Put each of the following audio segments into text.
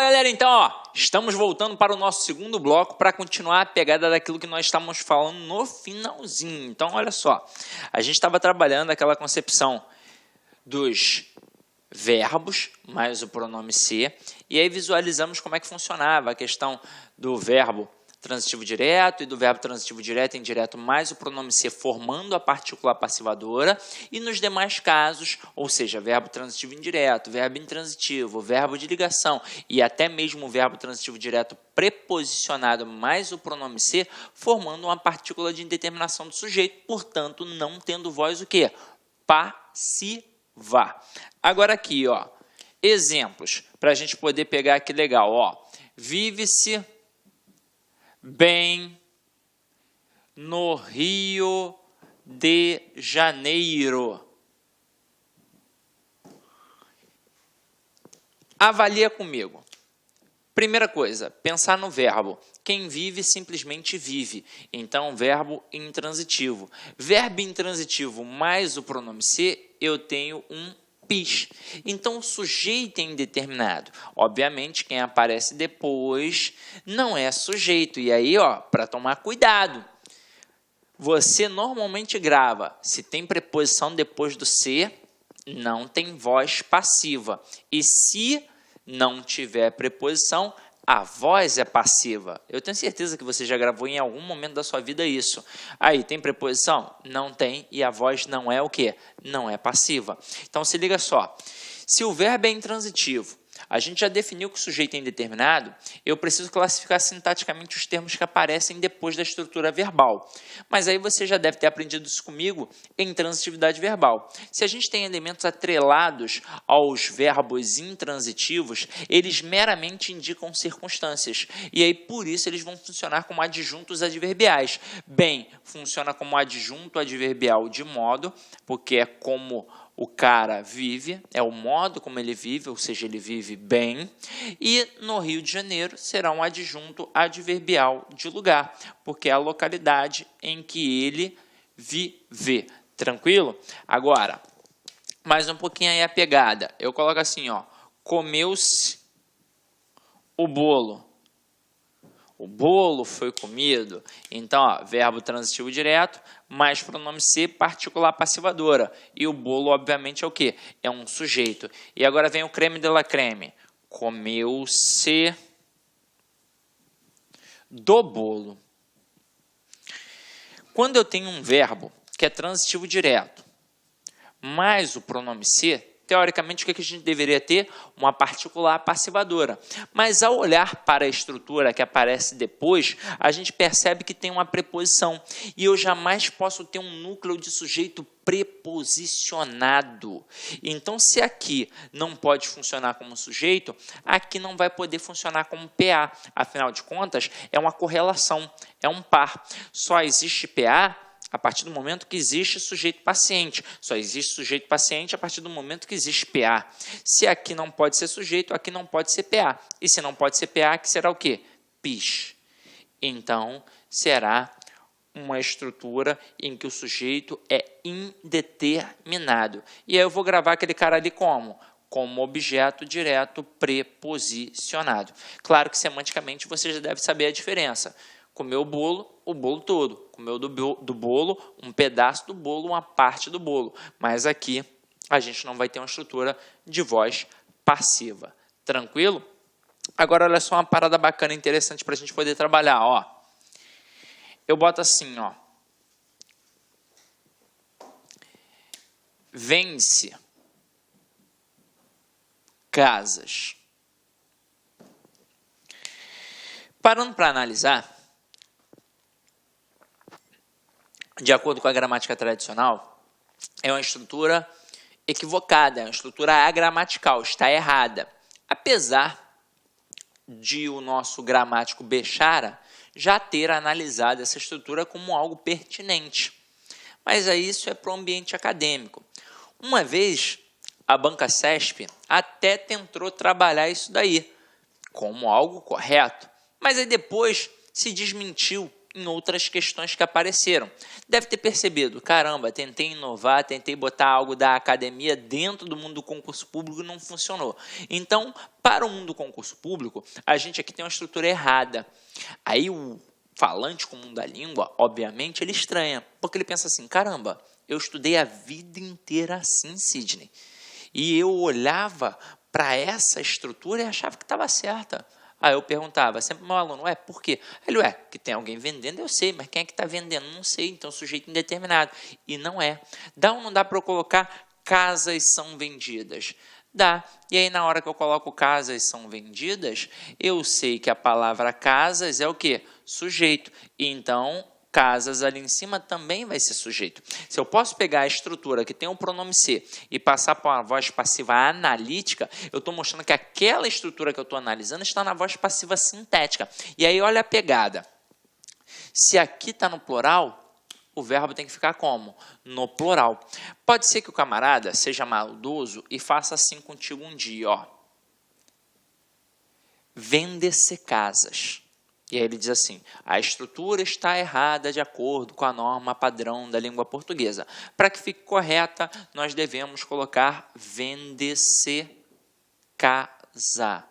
Galera, então, estamos voltando para o nosso segundo bloco para continuar a pegada daquilo que nós estávamos falando no finalzinho. Então, olha só, a gente estava trabalhando aquela concepção dos verbos mais o pronome ser, e aí visualizamos como é que funcionava a questão do verbo transitivo direto e do verbo transitivo direto e indireto mais o pronome ser formando a partícula passivadora, e nos demais casos, ou seja, verbo transitivo indireto, verbo intransitivo, verbo de ligação e até mesmo o verbo transitivo direto preposicionado mais o pronome ser, formando uma partícula de indeterminação do sujeito, portanto, não tendo voz o quê? Passiva. Agora aqui, exemplos, para a gente poder pegar aqui legal, vive-se bem no Rio de Janeiro. Avalia comigo. Primeira coisa, pensar no verbo. Quem vive simplesmente vive. Então, verbo intransitivo. Verbo intransitivo mais o pronome ser, eu tenho um PIS. Então, o sujeito é indeterminado. Obviamente, quem aparece depois não é sujeito. E aí, para tomar cuidado, você normalmente grava. Se tem preposição depois do ser, não tem voz passiva. E se não tiver preposição, a voz é passiva. Eu tenho certeza que você já gravou em algum momento da sua vida isso. Aí, tem preposição? Não tem, e a voz não é o quê? Não é passiva. Então, se liga só. Se o verbo é intransitivo, a gente já definiu que o sujeito é indeterminado, eu preciso classificar sintaticamente os termos que aparecem depois da estrutura verbal. Mas aí você já deve ter aprendido isso comigo em transitividade verbal. Se a gente tem elementos atrelados aos verbos intransitivos, eles meramente indicam circunstâncias. E aí, por isso, eles vão funcionar como adjuntos adverbiais. Bem, funciona como adjunto adverbial de modo, porque é como o cara vive, é o modo como ele vive, ou seja, ele vive bem. E no Rio de Janeiro será um adjunto adverbial de lugar, porque é a localidade em que ele vive. Tranquilo? Agora, mais um pouquinho aí a pegada. Eu coloco assim, comeu-se o bolo. O bolo foi comido. Então, verbo transitivo direto, mais pronome ser, particular passivadora. E o bolo, obviamente, é o quê? É um sujeito. E agora vem o creme de la creme. Comeu-se do bolo. Quando eu tenho um verbo que é transitivo direto, mais o pronome ser, teoricamente, o que a gente deveria ter? Uma particular passivadora. Mas ao olhar para a estrutura que aparece depois, a gente percebe que tem uma preposição. E eu jamais posso ter um núcleo de sujeito preposicionado. Então, se aqui não pode funcionar como sujeito, aqui não vai poder funcionar como PA. Afinal de contas, é uma correlação, é um par. Só existe PA a partir do momento que existe sujeito paciente. Só existe sujeito paciente a partir do momento que existe PA. Se aqui não pode ser sujeito, aqui não pode ser PA. E se não pode ser PA, aqui será o quê? PIS. Então, será uma estrutura em que o sujeito é indeterminado. E aí eu vou gravar aquele cara ali como? Como objeto direto preposicionado. Claro que semanticamente você já deve saber a diferença. Comeu o bolo todo. Comeu do bolo, um pedaço do bolo, uma parte do bolo. Mas aqui a gente não vai ter uma estrutura de voz passiva. Tranquilo? Agora, olha só uma parada bacana, interessante para a gente poder trabalhar. Eu boto assim, vence casas. Parando para analisar, de acordo com a gramática tradicional, é uma estrutura equivocada, é uma estrutura agramatical, está errada. Apesar de o nosso gramático Bechara já ter analisado essa estrutura como algo pertinente. Mas aí isso é para o ambiente acadêmico. Uma vez, a Banca CESP até tentou trabalhar isso daí como algo correto, mas aí depois se desmentiu em outras questões que apareceram. Deve ter percebido, caramba, tentei inovar, tentei botar algo da academia dentro do mundo do concurso público e não funcionou. Então, para o mundo do concurso público, a gente aqui tem uma estrutura errada. Aí o falante comum da língua, obviamente, ele estranha, porque ele pensa assim, caramba, eu estudei a vida inteira assim, Sidney, e eu olhava para essa estrutura e achava que estava certa. Aí eu perguntava sempre ao meu aluno, por quê? Ele, que tem alguém vendendo, eu sei, mas quem é que está vendendo? Não sei, então sujeito indeterminado. E não é. Dá ou não dá para eu colocar casas são vendidas? Dá. E aí, na hora que eu coloco casas são vendidas, eu sei que a palavra casas é o quê? Sujeito. Então, casas ali em cima também vai ser sujeito. Se eu posso pegar a estrutura que tem o pronome ser e passar para uma voz passiva analítica, eu estou mostrando que aquela estrutura que eu estou analisando está na voz passiva sintética. E aí, olha a pegada. Se aqui está no plural, o verbo tem que ficar como? No plural. Pode ser que o camarada seja maldoso e faça assim contigo um dia, vende-se casas. E aí ele diz assim, a estrutura está errada de acordo com a norma padrão da língua portuguesa. Para que fique correta, nós devemos colocar vende-se casa.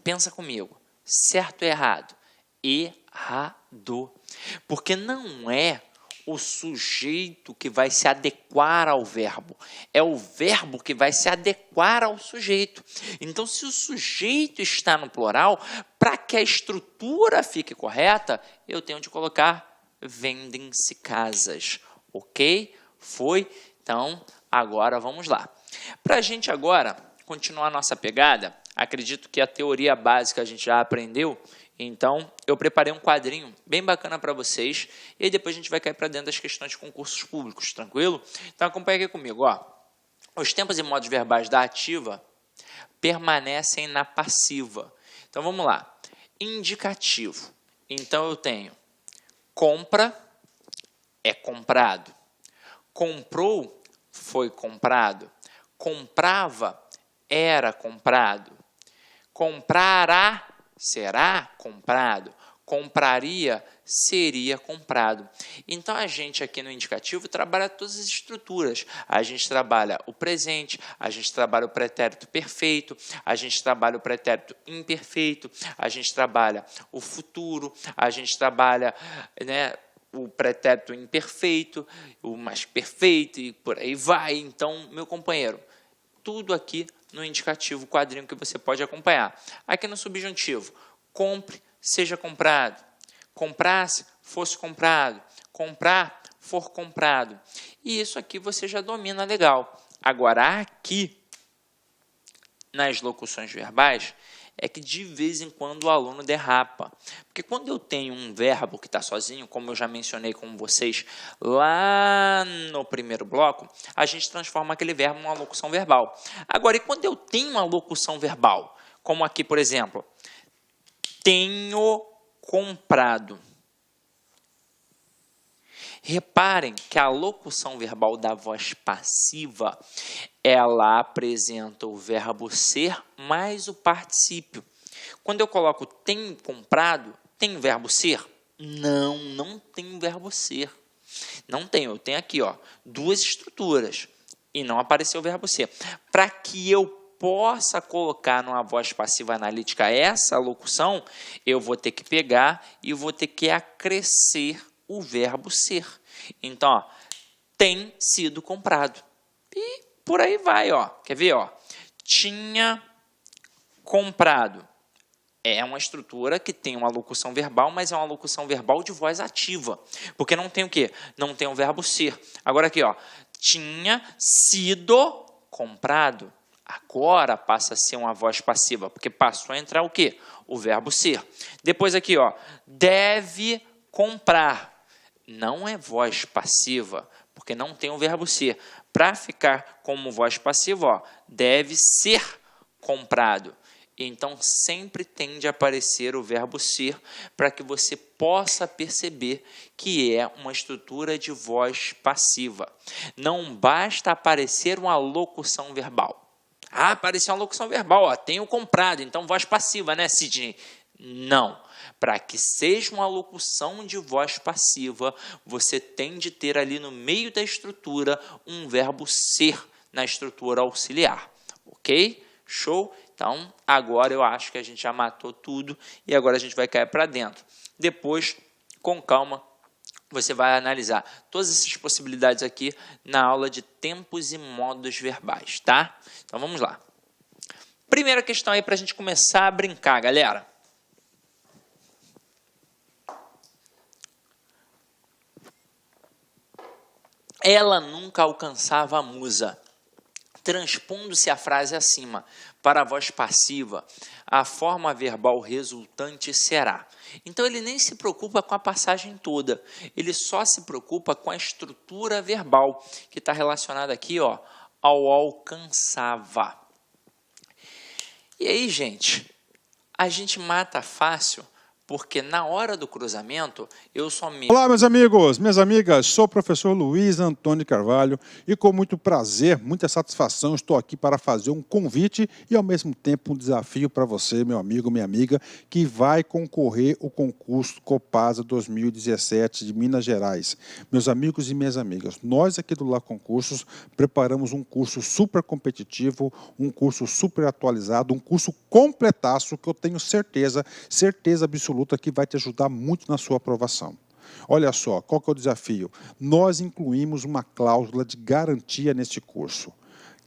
Pensa comigo, certo ou errado? Errado. Porque não é o sujeito que vai se adequar ao verbo. É o verbo que vai se adequar ao sujeito. Então, se o sujeito está no plural, para que a estrutura fique correta, eu tenho de colocar vendem-se casas. Ok? Foi? Então, agora vamos lá. Para a gente agora continuar a nossa pegada, acredito que a teoria básica a gente já aprendeu. Então, eu preparei um quadrinho bem bacana para vocês e aí depois a gente vai cair para dentro das questões de concursos públicos, tranquilo? Então, acompanha aqui comigo. Os tempos e modos verbais da ativa permanecem na passiva. Então, vamos lá. Indicativo. Então, eu tenho compra, é comprado. Comprou, foi comprado. Comprava, era comprado. Comprará, será comprado. Compraria, seria comprado. Então, a gente aqui no indicativo trabalha todas as estruturas. A gente trabalha o presente, a gente trabalha o pretérito perfeito, a gente trabalha o pretérito imperfeito, a gente trabalha o futuro, a gente trabalha, o pretérito imperfeito, o mais perfeito e por aí vai. Então, meu companheiro, tudo aqui no indicativo, quadrinho que você pode acompanhar. Aqui no subjuntivo, compre, seja comprado. Comprasse, fosse comprado. Comprar, for comprado. E isso aqui você já domina legal. Agora, aqui, nas locuções verbais, é que de vez em quando o aluno derrapa. Porque quando eu tenho um verbo que está sozinho, como eu já mencionei com vocês lá no primeiro bloco, a gente transforma aquele verbo em uma locução verbal. Agora, e quando eu tenho uma locução verbal? Como aqui, por exemplo, tenho comprado. Reparem que a locução verbal da voz passiva, ela apresenta o verbo ser mais o particípio. Quando eu coloco tenho comprado, tem o verbo ser? Não, não tem o verbo ser. Não tem, eu tenho aqui duas estruturas e não apareceu o verbo ser. Para que eu possa colocar numa voz passiva analítica essa locução, eu vou ter que pegar e vou ter que acrescer o verbo ser. Então, tem sido comprado. E por aí vai, Quer ver, Tinha comprado. É uma estrutura que tem uma locução verbal, mas é uma locução verbal de voz ativa. Porque não tem o quê? Não tem o verbo ser. Agora aqui, tinha sido comprado. Agora passa a ser uma voz passiva, porque passou a entrar o quê? O verbo ser. Depois aqui, deve comprar. Não é voz passiva, porque não tem o verbo ser. Para ficar como voz passiva, deve ser comprado. Então, sempre tende a aparecer o verbo ser para que você possa perceber que é uma estrutura de voz passiva. Não basta aparecer uma locução verbal. Apareceu uma locução verbal, tenho comprado, então voz passiva, né, Sidney? Não. Para que seja uma locução de voz passiva, você tem de ter ali no meio da estrutura um verbo ser na estrutura auxiliar. Ok? Show? Então, agora eu acho que a gente já matou tudo e agora a gente vai cair para dentro. Depois, com calma, você vai analisar todas essas possibilidades aqui na aula de tempos e modos verbais, tá? Então, vamos lá. Primeira questão aí para a gente começar a brincar, galera. Ela nunca alcançava a musa. Transpondo-se a frase acima para a voz passiva, a forma verbal resultante será. Então, ele nem se preocupa com a passagem toda, ele só se preocupa com a estrutura verbal, que está relacionada aqui, ó, ao alcançava. E aí, gente, a gente mata fácil, porque na hora do cruzamento, eu somente... Olá, meus amigos, minhas amigas, sou o professor Luiz Antônio Carvalho e com muito prazer, muita satisfação, estou aqui para fazer um convite e ao mesmo tempo um desafio para você, meu amigo, minha amiga, que vai concorrer ao concurso Copasa 2017 de Minas Gerais. Meus amigos e minhas amigas, nós aqui do Lá Concursos preparamos um curso super competitivo, um curso super atualizado, um curso completaço que eu tenho certeza absoluta que vai te ajudar muito na sua aprovação. Olha só, qual que é o desafio? Nós incluímos uma cláusula de garantia neste curso.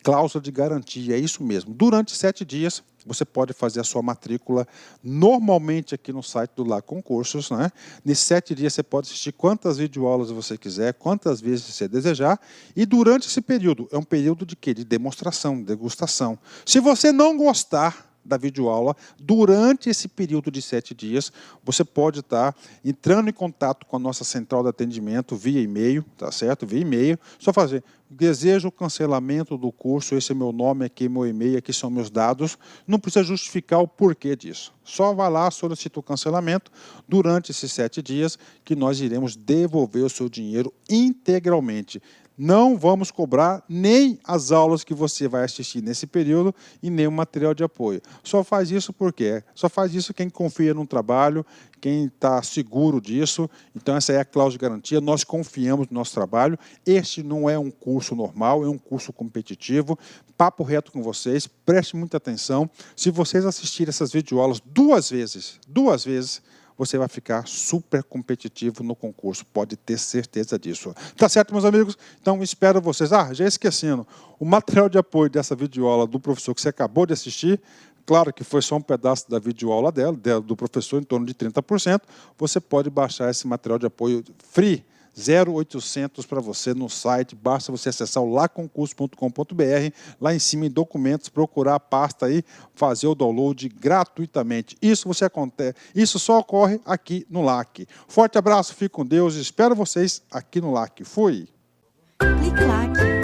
Cláusula de garantia, é isso mesmo. Durante 7 dias, você pode fazer a sua matrícula normalmente aqui no site do Lá Concursos, né? Nesses 7 dias você pode assistir quantas videoaulas você quiser, quantas vezes você desejar. E durante esse período, é um período de quê? De demonstração, de degustação. Se você não gostar da videoaula, durante esse período de 7 dias, você pode estar entrando em contato com a nossa central de atendimento via e-mail, tá certo? Via e-mail, só fazer, desejo o cancelamento do curso, esse é meu nome aqui, meu e-mail, aqui são meus dados, não precisa justificar o porquê disso. Só vai lá, solicita o cancelamento durante esses 7 dias, que nós iremos devolver o seu dinheiro integralmente. Não vamos cobrar nem as aulas que você vai assistir nesse período e nem o material de apoio. Só faz isso por quê? Só faz isso quem confia no trabalho, quem está seguro disso. Então, essa é a cláusula de garantia. Nós confiamos no nosso trabalho. Este não é um curso normal, é um curso competitivo. Papo reto com vocês, preste muita atenção. Se vocês assistirem essas videoaulas 2 vezes, você vai ficar super competitivo no concurso, pode ter certeza disso. Tá certo, meus amigos? Então, espero vocês. Já esquecendo, o material de apoio dessa videoaula do professor que você acabou de assistir, claro que foi só um pedaço da videoaula do professor, em torno de 30%, você pode baixar esse material de apoio free, 0800 para você no site, basta você acessar o laconcurso.com.br, lá em cima em documentos, procurar a pasta aí, fazer o download gratuitamente. Isso só ocorre aqui no LAC. Forte abraço, fique com Deus, espero vocês aqui no LAC. Fui! Clique LAC.